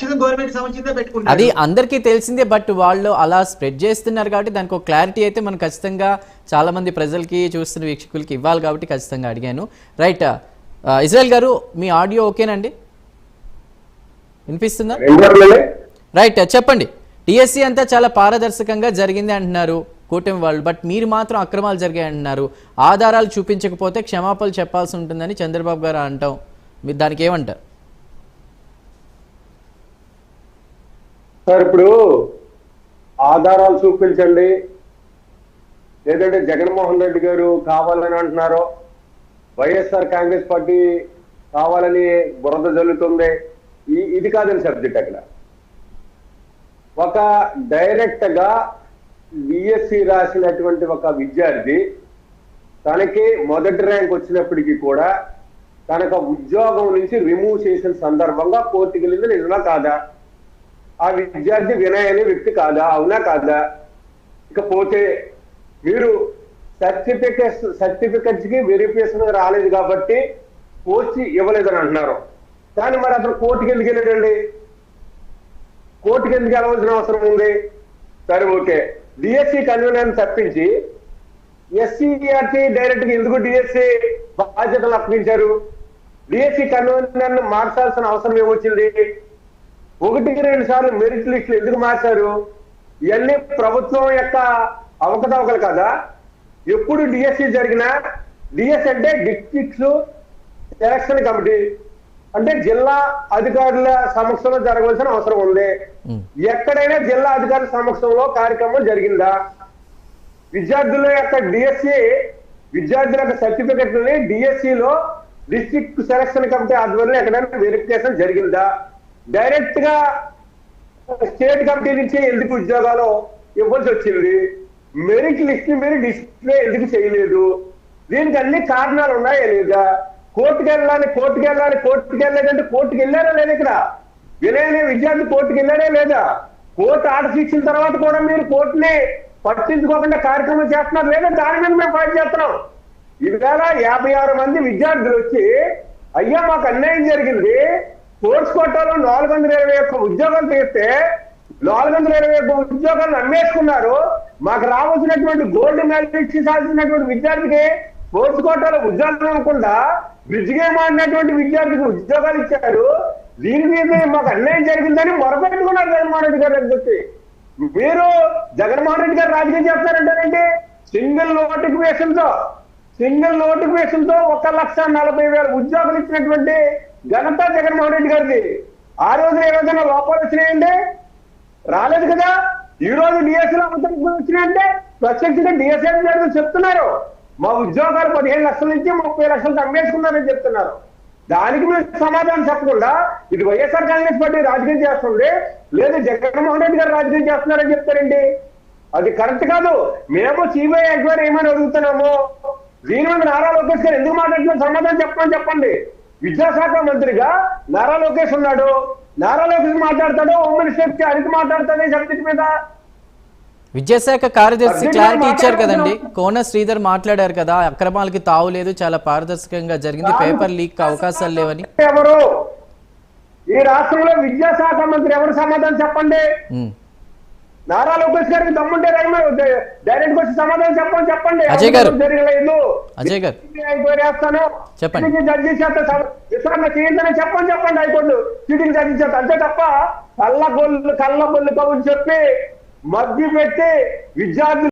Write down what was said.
ఖచ్చితంగా గవర్నమెంట్ సంబంధించిందే పెట్టుకుంటారు. అది అందరికీ తెలిసిందే. బట్ వాళ్ళు అలా స్ప్రెడ్ చేస్తున్నారు కాబట్టి దానికి ఒక క్లారిటీ అయితే మనం ఖచ్చితంగా చాలా మంది ప్రజలకి చూస్తున్న వీక్షకులకి ఇవ్వాలి కాబట్టి ఖచ్చితంగా అడిగాను. రైట్, ఇజ్రాయెల్ గారు మీ ఆడియో ఓకేనండి, వినిపిస్తుందా? రైట్, చెప్పండి. టీఎస్సీ అంతా చాలా పారదర్శకంగా జరిగింది అంటున్నారు కూటమి వాళ్ళు, బట్ మీరు మాత్రం అక్రమాలు జరిగాయి అంటున్నారు. ఆధారాలు చూపించకపోతే క్షమాపణలు చెప్పాల్సి ఉంటుందని చంద్రబాబు గారు అంటాం. మీరు దానికి ఏమంటారు? సార్, ఇప్పుడు ఆధారాలు చూపించండి, లేదంటే జగన్మోహన్ రెడ్డి గారు కావాలని అంటున్నారో, వైఎస్ఆర్ కాంగ్రెస్ పార్టీ కావాలని బురద జల్లుతుంది, ఇది కాదని సబ్జెక్ట్. అక్కడ ఒక డైరెక్ట్ గా బిఎస్సి రాసినటువంటి ఒక విద్యార్థి తనకి మొదటి ర్యాంక్ వచ్చినప్పటికీ కూడా తనకు ఉద్యోగం నుంచి రిమూవ్ చేసిన సందర్భంగా కోర్టుకి వెళ్ళింది నిజమా కాదా? ఆ విద్యార్థి వినయ్ అనే వ్యక్తి కాదా? అవునా కాదా? ఇకపోతే మీరు సర్టిఫికెట్స్ కి వెరిఫికేషన్ రాలేదు కాబట్టి పోస్ట్ ఇవ్వలేదని అంటున్నారు. కానీ మరి అతను కోర్టుకి ఎందుకు వెళ్ళాడండి? కోర్టుకి ఎందుకు వెళ్ళవలసిన అవసరం ఉంది? సరే, ఓకే, డిఎస్సి కన్వీనర్ తప్పించి ఎస్సీఆర్టీ డైరెక్ట్ గా ఎందుకు డిఎస్సి బాధ్యతలు అప్పగించారు? డిఎస్సి కన్వీనర్ మార్చాల్సిన అవసరం ఏమొచ్చింది? 1-2 సార్లు మెరిట్ లిస్టులు ఎందుకు మార్చారు? ఇవన్నీ ప్రభుత్వం యొక్క అవకతవకలు కదా. ఎప్పుడు డిఎస్సి జరిగినా, డిఎస్ అంటే డిస్ట్రిక్ట్స్ సెలక్షన్ కమిటీ, అంటే జిల్లా అధికారుల సమక్షంలో జరగవలసిన అవసరం ఉంది. ఎక్కడైనా జిల్లా అధికారుల సమక్షంలో కార్యక్రమం జరిగిందా? విద్యార్థుల యొక్క డిఎస్సి విద్యార్థుల యొక్క సర్టిఫికెట్లని డిఎస్సిలో డిస్ట్రిక్ట్ సెలక్షన్ కమిటీ ఆధ్వర్యంలో ఎక్కడైనా వెరిఫికేషన్ జరిగిందా? డైరెక్ట్ గా స్టేట్ కమిటీ నుంచి ఎందుకు ఉద్యోగాలు ఇవ్వాల్సి వచ్చింది? మెరిట్ లిస్ట్ మీరు డిస్ప్లే ఎందుకు చేయలేదు? దీనికి అన్ని కారణాలు ఉన్నాయా లేదా? కోర్టుకు వెళ్ళాలంటే కోర్టుకు వెళ్ళారా లేదా? ఇక్కడ వినయనే విద్యార్థి కోర్టుకు వెళ్ళాడే లేదా? కోర్టు ఆర్డర్ ఇచ్చిన తర్వాత కూడా మీరు కోర్టుని పట్టించుకోకుండా కార్యక్రమం చేస్తున్నారు లేదా? దాని మీద మేము ఫైట్ చేస్తున్నాం. ఈవేళ 56 మంది విద్యార్థులు వచ్చి, అయ్యా మాకు అన్యాయం జరిగింది, కోర్స్ కోటాలో 421 ఉద్యోగాలు తీస్తే 421 ఉద్యోగాలను అమ్మేసుకున్నారు, మాకు రావాల్సినటువంటి గోల్డ్ మెడల్ ఇచ్చాల్సినటువంటి విద్యార్థికి కోర్స్ కోటాలో ఉద్యోగాలు ఇవ్వకుండా బ్రిడ్జ్ గేమ్ ఆడినటువంటి విద్యార్థికి ఉద్యోగాలు ఇచ్చారు, దీని మీద మాకు అన్యాయం జరిగిందని మొరపెట్టుకున్నారు జగన్మోహన్ రెడ్డి గారు దగ్గరికి వచ్చి. మీరు జగన్మోహన్ రెడ్డి గారు రాజకీయం చేస్తారంటారండి? సింగిల్ నోటిఫికేషన్ తో 1,40,000 ఉద్యోగాలు ఇచ్చినటువంటి ఘనత జగన్మోహన్ రెడ్డి గారిది. ఆ రోజు ఏదైనా లోపాలు వచ్చినాయండి? రాలేదు కదా. ఈ రోజు డిఎస్సీలో వచ్చినాయంటే ప్రత్యక్షంగా డిఎస్సీ చెప్తున్నారు మా ఉద్యోగాలు 15 లక్షల నుంచి 30 లక్షలకు అమ్మేసుకున్నారని చెప్తున్నారు. దానికి మీరు సమాధానం చెప్పకుండా ఇది వైఎస్ఆర్ కాంగ్రెస్ పార్టీ రాజకీయం చేస్తుంది, లేదా జగన్మోహన్ రెడ్డి గారు రాజకీయం చేస్తున్నారని చెప్తారండి. అది కరెక్ట్ కాదు. మేము సిబిఐ ఎంక్వైరీ ఏమని అడుగుతున్నాము, దీని మీద నారా లోకేష్ గారు ఎందుకు మాట్లాడుతున్నారు సమాధానం చెప్పండి. విద్యాశాఖ మంత్రిగా నారా లోకేష్ ఉన్నాడు, నారా లోకేష్ మాట్లాడతాడు, హోమ్ మినిస్టర్ అడిగి మాట్లాడతాడు ఈ సబ్జెక్ట్ మీద. విద్యాశాఖ కార్యదర్శి క్లారిటీ ఇచ్చారు కదండి, కోన శ్రీధర్ మాట్లాడారు కదా, అక్రమాలకి తావు లేదు, చాలా పారదర్శకంగా జరిగింది, పేపర్ లీక్ అవకాశాలు లేవని. ఎవరు ఈ రాష్ట్రంలో విద్యాశాఖ మంత్రి ఎవరు? సమాధానం చెప్పండి. నారా లోకేష్ గారికి దమ్ముంటే డైరెక్ట్ వచ్చి సమాధానం చెప్పండి. అజయ్ గారు జరగలేదు, చెప్పండి, జడ్జి చేత విచారణ చేయిందని చెప్పండి హైకోర్టు సిటింగ్ జడ్జి చేత. అంతే తప్ప కళ్ళ బొల్లు కబుర్లు చెప్పి మభ్య పెట్టి విద్యార్థులు